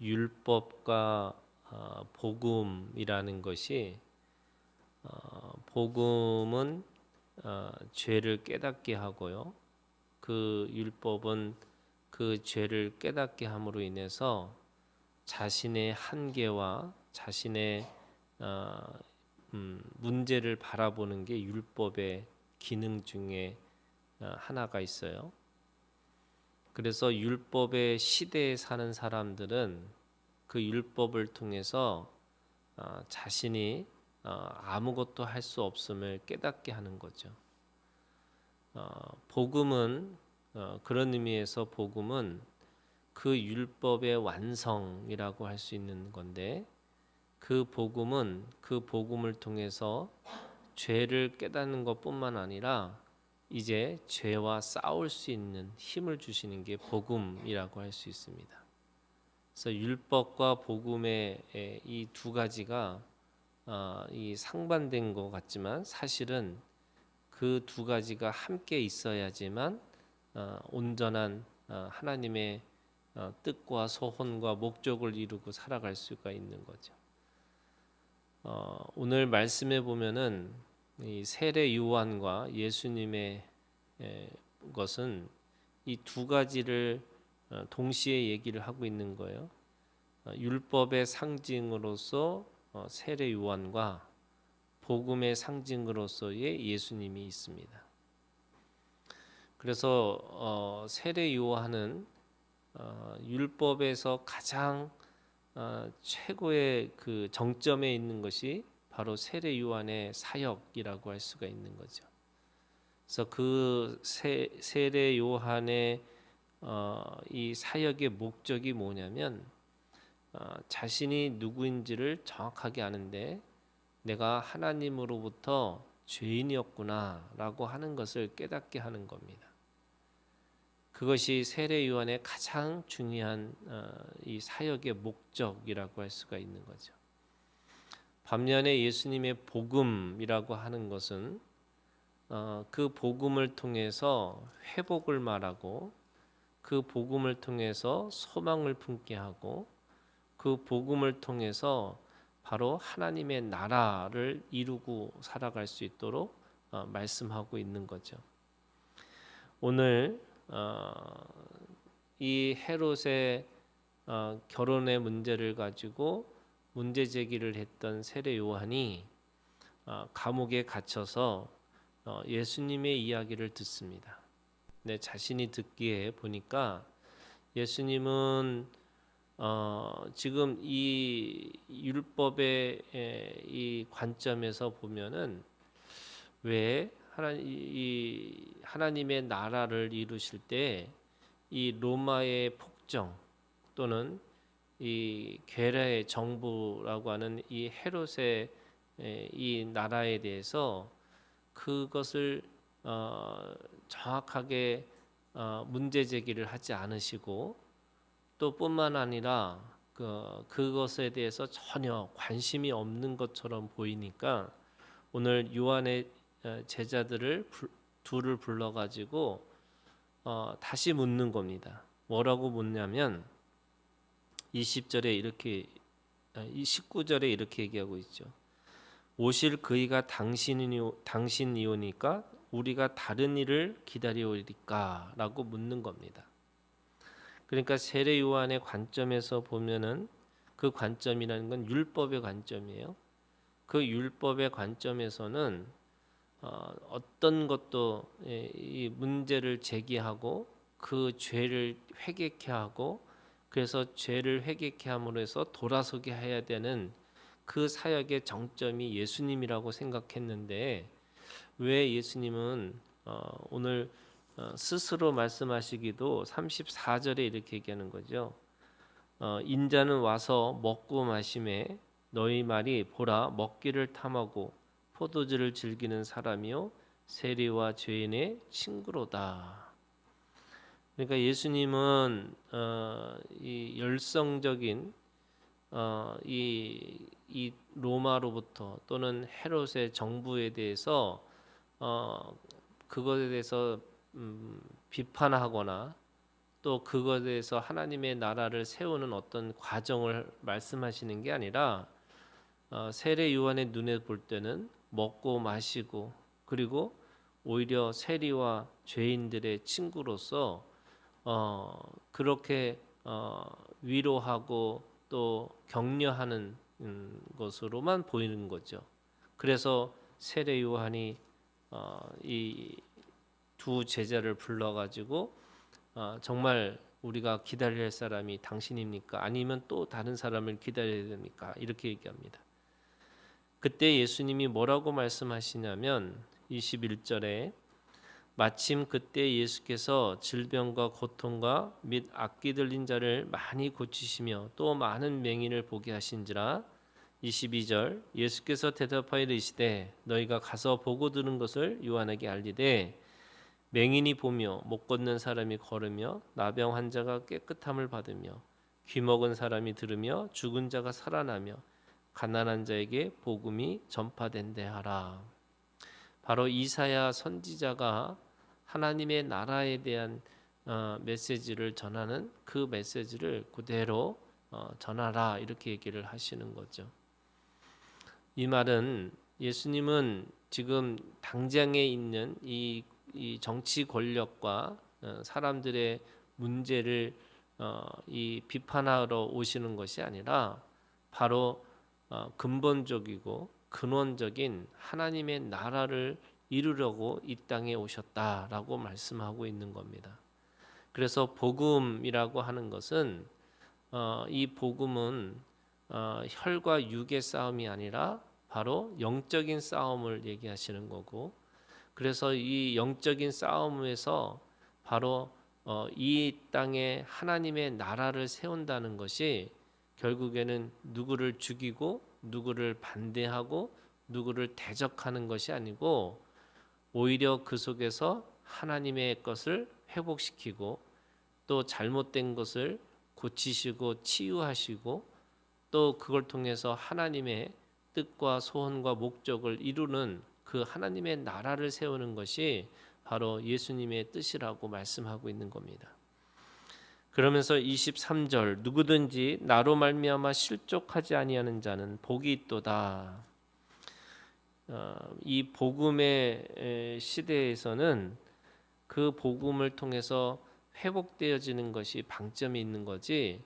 율법과 복음이라는 것이 복음은 죄를 깨닫게 하고요. 그 율법은 그 죄를 깨닫게 함으로 인해서 자신의 한계와 자신의 문제를 바라보는 게 율법의 기능 중에 하나가 있어요. 그래서 율법의 시대에 사는 사람들은 그 율법을 통해서 자신이 아무것도 할 수 없음을 깨닫게 하는 거죠. 복음은 그런 의미에서 복음은 그 율법의 완성이라고 할 수 있는 건데, 그 복음은 그 복음을 통해서 죄를 깨닫는 것뿐만 아니라 이제 죄와 싸울 수 있는 힘을 주시는 게 복음이라고 할 수 있습니다. 그래서 율법과 복음의 이 두 가지가 이 상반된 것 같지만 사실은 그 두 가지가 함께 있어야지만 온전한 하나님의 뜻과 소원과 목적을 이루고 살아갈 수가 있는 거죠. 오늘 말씀에 보면은 이 세례 요한과 예수님의 것은 이 두 가지를 동시에 얘기를 하고 있는 거예요. 율법의 상징으로서 세례 요한과 복음의 상징으로서의 예수님이 있습니다. 그래서 세례 요한은 율법에서 가장 최고의 그 정점에 있는 것이 바로 세례 요한의 사역이라고 할 수가 있는 거죠. 그래서 그 세례 요한의 이 사역의 목적이 뭐냐면 자신이 누구인지를 정확하게 아는데 내가 하나님으로부터 죄인이었구나라고 하는 것을 깨닫게 하는 겁니다. 그것이 세례 요한의 가장 중요한 이 사역의 목적이라고 할 수가 있는 거죠. 반면에 예수님의 복음이라고 하는 것은 그 복음을 통해서 회복을 말하고 그 복음을 통해서 소망을 품게 하고 그 복음을 통해서 바로 하나님의 나라를 이루고 살아갈 수 있도록 말씀하고 있는 거죠. 오늘 이 헤롯의 결혼의 문제를 가지고 문제 제기를 했던 세례 요한이 감옥에 갇혀서 예수님의 이야기를 듣습니다. 내 자신이 듣기에 보니까 예수님은 지금 이 율법의 이 관점에서 보면은 왜 하나님의 나라를 이루실 때 이 로마의 폭정 또는 이 괴뢰의 정부라고 하는 이 헤롯의 이 나라에 대해서 그것을 정확하게 문제 제기를 하지 않으시고 또 뿐만 아니라 그것에 대해서 전혀 관심이 없는 것처럼 보이니까 오늘 요한의 제자들을 둘을 불러가지고 다시 묻는 겁니다. 뭐라고 묻냐면 20절에 이렇게 19절에 이렇게 얘기하고 있죠. 오실 그이가 당신이오니까 우리가 다른 일을 기다리오리까 라고 묻는 겁니다. 그러니까 세례 요한의 관점에서 보면은 그 관점이라는 건 율법의 관점이에요. 그 율법의 관점에서는 어떤 것도 이 문제를 제기하고 그 죄를 회개케 하고 그래서 죄를 회개케 함으로 해서 돌아서게 해야 되는 그 사역의 정점이 예수님이라고 생각했는데 왜 예수님은 오늘 스스로 말씀하시기도 34절에 이렇게 얘기하는 거죠. 인자는 와서 먹고 마심에 너희 말이 보라 먹기를 탐하고 포도주를 즐기는 사람이요 세리와 죄인의 친구로다. 그러니까 예수님은 이 열성적인 이 로마로부터 또는 헤롯의 정부에 대해서 그것에 대해서 비판하거나 또 그것에 대해서 하나님의 나라를 세우는 어떤 과정을 말씀하시는 게 아니라 세례 요한의 눈에 볼 때는 먹고 마시고 그리고 오히려 세리와 죄인들의 친구로서 그렇게 위로하고 또 격려하는 것으로만 보이는 거죠. 그래서 세례 요한이 이 두 제자를 불러가지고 정말 우리가 기다려야 할 사람이 당신입니까? 아니면 또 다른 사람을 기다려야 됩니까? 이렇게 얘기합니다. 그때 예수님이 뭐라고 말씀하시냐면 21절에 마침 그때 예수께서 질병과 고통과 및 악기 들린 자를 많이 고치시며 또 많은 맹인을 보게 하신지라. 22절 예수께서 대답하여 이르시되 너희가 가서 보고 들은 것을 요한에게 알리되 맹인이 보며 못 걷는 사람이 걸으며 나병 환자가 깨끗함을 받으며 귀 먹은 사람이 들으며 죽은 자가 살아나며 가난한 자에게 복음이 전파된대 하라. 바로 이사야 선지자가 하나님의 나라에 대한 메시지를 전하는 그 메시지를 그대로 전하라 이렇게 얘기를 하시는 거죠. 이 말은 예수님은 지금 당장에 있는 이 정치 권력과 사람들의 문제를 이 비판하러 오시는 것이 아니라 바로 근본적이고 근원적인 하나님의 나라를 이루려고 이 땅에 오셨다라고 말씀하고 있는 겁니다. 그래서 복음이라고 하는 것은 이 복음은 혈과 육의 싸움이 아니라 바로 영적인 싸움을 얘기하시는 거고, 그래서 이 영적인 싸움에서 바로 이 땅에 하나님의 나라를 세운다는 것이 결국에는 누구를 죽이고 누구를 반대하고 누구를 대적하는 것이 아니고 오히려 그 속에서 하나님의 것을 회복시키고 또 잘못된 것을 고치시고 치유하시고 또 그걸 통해서 하나님의 뜻과 소원과 목적을 이루는 그 하나님의 나라를 세우는 것이 바로 예수님의 뜻이라고 말씀하고 있는 겁니다. 그러면서 23절 누구든지 나로 말미암아 실족하지 아니하는 자는 복이 있도다. 이 복음의 시대에서는 그 복음을 통해서 회복되어지는 것이 방점이 있는 거지,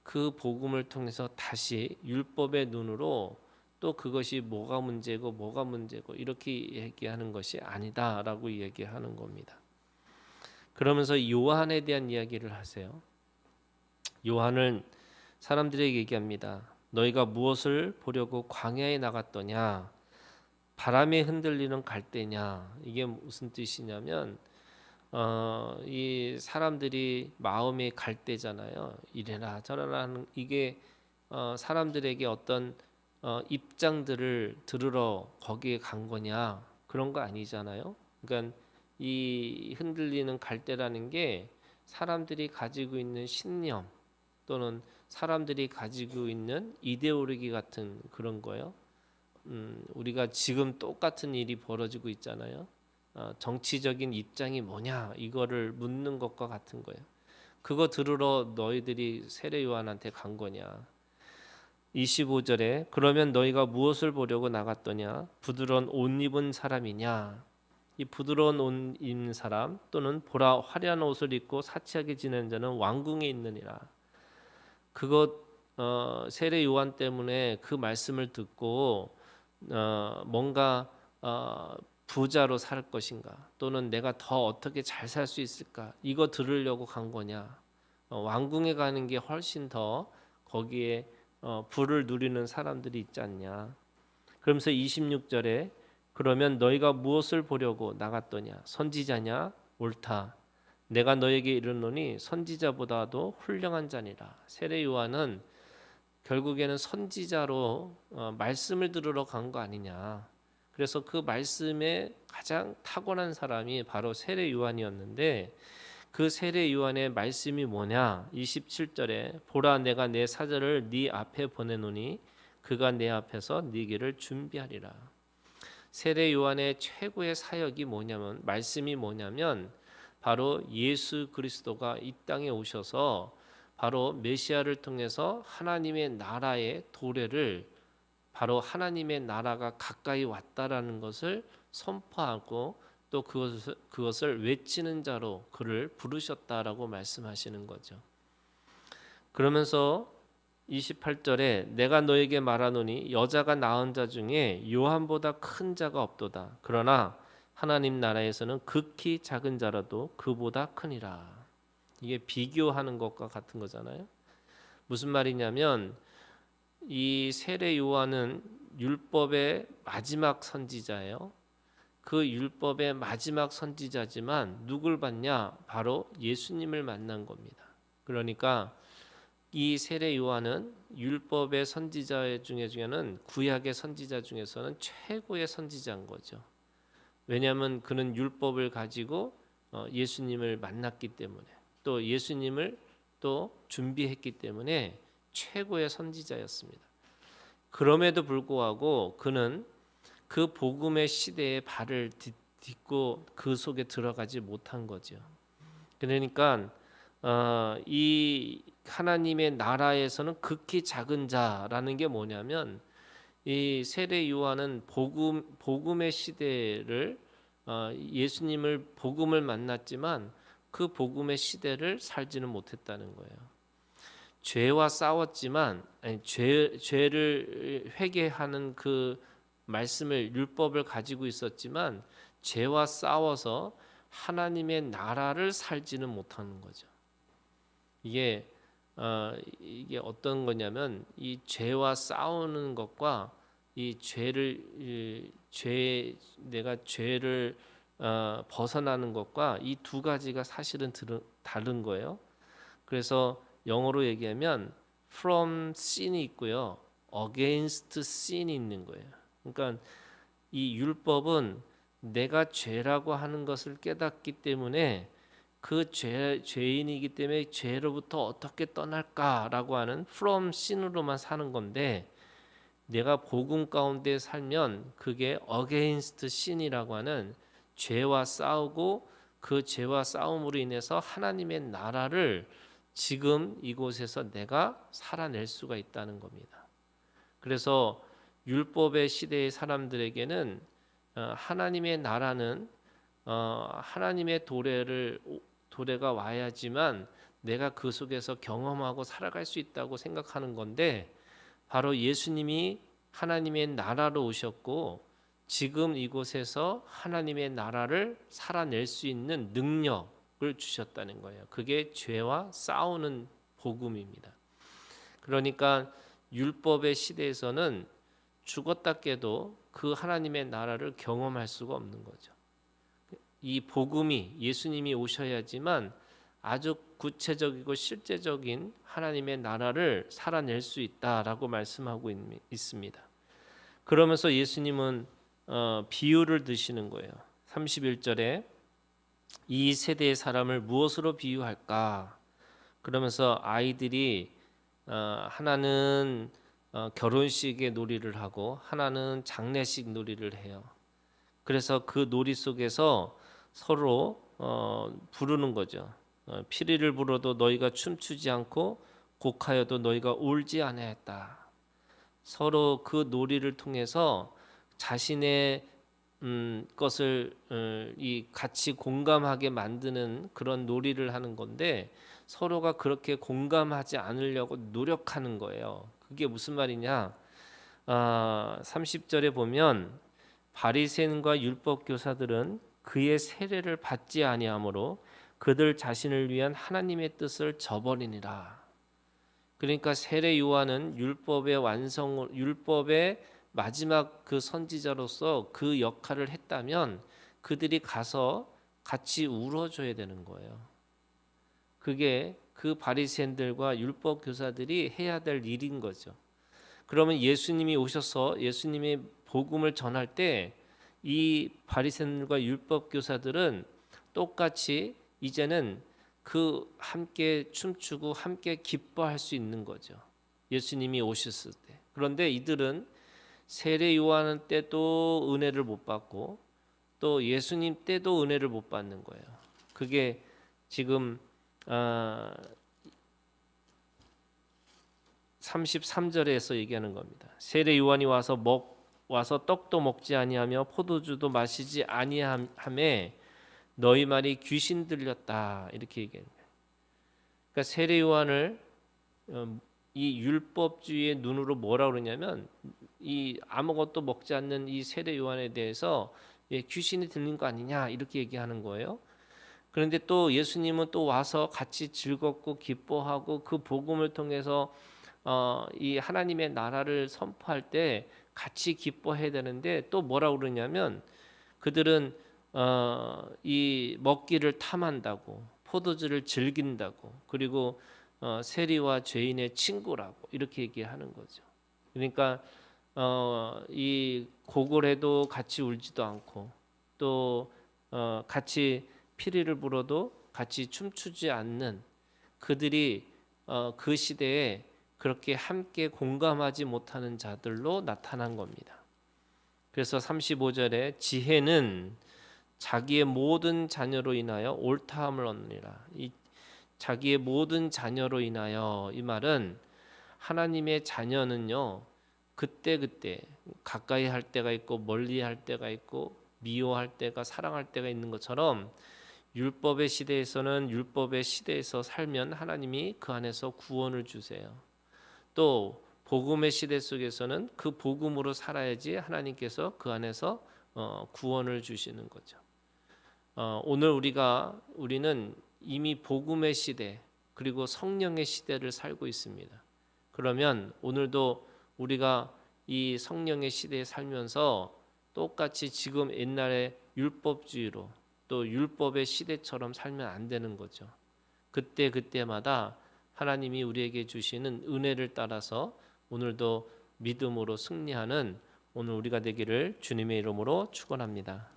그 복음을 통해서 다시 율법의 눈으로 또 그것이 뭐가 문제고 이렇게 얘기하는 것이 아니다라고 얘기하는 겁니다. 그러면서 요한에 대한 이야기를 하세요. 요한은 사람들에게 얘기합니다. 너희가 무엇을 보려고 광야에 나갔더냐? 바람에 흔들리는 갈대냐? 이게 무슨 뜻이냐면 이 사람들이 마음의 갈대잖아요. 이래라 저래라 하는 이게 사람들에게 어떤 입장들을 들으러 거기에 간 거냐? 그런 거 아니잖아요. 그러니까 이 흔들리는 갈대라는 게 사람들이 가지고 있는 신념 또는 사람들이 가지고 있는 이데올로기 같은 그런 거예요. 우리가 지금 똑같은 일이 벌어지고 있잖아요. 정치적인 입장이 뭐냐 이거를 묻는 것과 같은 거예요. 그거 들으러 너희들이 세례 요한한테 간 거냐. 25절에 그러면 너희가 무엇을 보려고 나갔더냐? 부드러운 옷 입은 사람이냐? 이 부드러운 옷 입는 사람 또는 보라 화려한 옷을 입고 사치하게 지내는 자는 왕궁에 있느니라. 그것 세례 요한 때문에 그 말씀을 듣고 뭔가 부자로 살 것인가 또는 내가 더 어떻게 잘 살 수 있을까 이거 들으려고 간 거냐. 왕궁에 가는 게 훨씬 더 거기에 부를 누리는 사람들이 있지 않냐. 그러면서 26절에 그러면 너희가 무엇을 보려고 나갔더냐? 선지자냐? 옳다. 내가 너에게 이르노니 선지자보다도 훌륭한 자니라. 세례 요한은 결국에는 선지자로 말씀을 들으러 간 거 아니냐. 그래서 그 말씀에 가장 탁월한 사람이 바로 세례 요한이었는데 그 세례 요한의 말씀이 뭐냐? 27절에 보라 내가 내 사자를 네 앞에 보내노니 그가 내 앞에서 네 길을 준비하리라. 세례 요한의 최고의 사역이 뭐냐면 말씀이 뭐냐면 바로 예수 그리스도가 이 땅에 오셔서 바로 메시아를 통해서 하나님의 나라의 도래를, 바로 하나님의 나라가 가까이 왔다라는 것을 선포하고 또 그것을 외치는 자로 그를 부르셨다라고 말씀하시는 거죠. 그러면서 28절에 내가 너에게 말하노니 여자가 낳은 자 중에 요한보다 큰 자가 없도다. 그러나 하나님 나라에서는 극히 작은 자라도 그보다 크니라. 이게 비교하는 것과 같은 거잖아요. 무슨 말이냐면 이 세례 요한은 율법의 마지막 선지자예요. 그 율법의 마지막 선지자지만 누굴 봤냐? 바로 예수님을 만난 겁니다. 그러니까 이 세례 요한은 율법의 선지자 중에는 구약의 선지자 중에서는 최고의 선지자인 거죠. 왜냐하면 그는 율법을 가지고 예수님을 만났기 때문에, 또 예수님을 또 준비했기 때문에 최고의 선지자였습니다. 그럼에도 불구하고 그는 그 복음의 시대에 발을 딛고 그 속에 들어가지 못한 거죠. 그러니까 이 하나님의 나라에서는 극히 작은 자라는 게 뭐냐면, 이 세례 요한은 복음의 시대를 예수님을 복음을 만났지만 그 복음의 시대를 살지는 못했다는 거예요. 죄와 싸웠지만, 죄를 회개하는 그 말씀을, 율법을 가지고 있었지만 죄와 싸워서 하나님의 나라를 살지는 못하는 거죠. 이게 어떤 거냐면, 이 죄와 싸우는 것과 이 내가 죄를 벗어나는 것과 이 두 가지가 사실은 다른 거예요. 그래서 영어로 얘기하면 from sin이 있고요, against sin이 있는 거예요. 그러니까 이 율법은 내가 죄라고 하는 것을 깨닫기 때문에 그 죄인이기 때문에 죄로부터 어떻게 떠날까라고 하는 from sin으로만 사는 건데, 내가 복음 가운데 살면 그게 against sin이라고 하는 죄와 싸우고 그 죄와 싸움으로 인해서 하나님의 나라를 지금 이곳에서 내가 살아낼 수가 있다는 겁니다. 그래서 율법의 시대의 사람들에게는 하나님의 나라는 하나님의 도래가 와야지만 내가 그 속에서 경험하고 살아갈 수 있다고 생각하는 건데, 바로 예수님이 하나님의 나라로 오셨고 지금 이곳에서 하나님의 나라를 살아낼 수 있는 능력을 주셨다는 거예요. 그게 죄와 싸우는 복음입니다. 그러니까 율법의 시대에서는 죽었다 깨도 그 하나님의 나라를 경험할 수가 없는 거죠. 이 복음이, 예수님이 오셔야지만 아주 구체적이고 실제적인 하나님의 나라를 살아낼 수 있다라고 말씀하고 있습니다. 그러면서 예수님은 비유를 드시는 거예요. 31절에 이 세대의 사람을 무엇으로 비유할까? 그러면서 아이들이 하나는 결혼식의 놀이를 하고 하나는 장례식 놀이를 해요. 그래서 그 놀이 속에서 서로 부르는 거죠. 피리를 불어도 너희가 춤추지 않고 곡하여도 너희가 울지 아니하였다. 서로 그 놀이를 통해서 자신의 것을 같이 공감하게 만드는 그런 놀이를 하는 건데, 서로가 그렇게 공감하지 않으려고 노력하는 거예요. 그게 무슨 말이냐? 30절에 보면 바리새인과 율법 교사들은 그의 세례를 받지 아니하므로 그들 자신을 위한 하나님의 뜻을 저버리니라. 그러니까 세례 요한은 율법의 마지막 그 선지자로서 그 역할을 했다면 그들이 가서 같이 울어줘야 되는 거예요. 그게 그 바리새인들과 율법 교사들이 해야 될 일인 거죠. 그러면 예수님이 오셔서 예수님의 복음을 전할 때 이 바리새인들과 율법 교사들은 똑같이 이제는 그 함께 춤추고 함께 기뻐할 수 있는 거죠. 예수님이 오셨을 때. 그런데 이들은 세례 요한 때도 은혜를 못 받고 또 예수님 때도 은혜를 못 받는 거예요. 그게 지금 33절에서 얘기하는 겁니다. 세례 요한이 와서 떡도 먹지 아니하며 포도주도 마시지 아니하매 너희 말이 귀신 들렸다 이렇게 얘기해요. 그러니까 세례 요한을 이 율법주의의 눈으로 뭐라 그러냐면 이 아무것도 먹지 않는 이 세례 요한에 대해서 귀신이 들린 거 아니냐 이렇게 얘기하는 거예요. 그런데 또 예수님은 또 와서 같이 즐겁고 기뻐하고 그 복음을 통해서 이 하나님의 나라를 선포할 때 같이 기뻐해야 되는데 또 뭐라 그러냐면 그들은 이 먹기를 탐한다고 포도주를 즐긴다고 그리고 세리와 죄인의 친구라고 이렇게 얘기하는 거죠. 그러니까 이 고골해도 같이 울지도 않고 또 같이 피리를 불어도 같이 춤추지 않는 그들이 그 시대에 그렇게 함께 공감하지 못하는 자들로 나타난 겁니다. 그래서 35절에 지혜는 자기의 모든 자녀로 인하여 옳다함을 얻느니라. 이 자기의 모든 자녀로 인하여 이 말은 하나님의 자녀는요 그때 가까이 할 때가 있고 멀리 할 때가 있고 미워할 때가 사랑할 때가 있는 것처럼 율법의 시대에서는 율법의 시대에서 살면 하나님이 그 안에서 구원을 주세요. 또 복음의 시대 속에서는 그 복음으로 살아야지 하나님께서 그 안에서 구원을 주시는 거죠. 오늘 우리는 이미 복음의 시대 그리고 성령의 시대를 살고 있습니다. 그러면 오늘도 우리가 이 성령의 시대에 살면서 똑같이 지금 옛날에 율법주의로 또 율법의 시대처럼 살면 안 되는 거죠. 그때마다 하나님이 우리에게 주시는 은혜를 따라서 오늘도 믿음으로 승리하는 오늘 우리가 되기를 주님의 이름으로 축원합니다.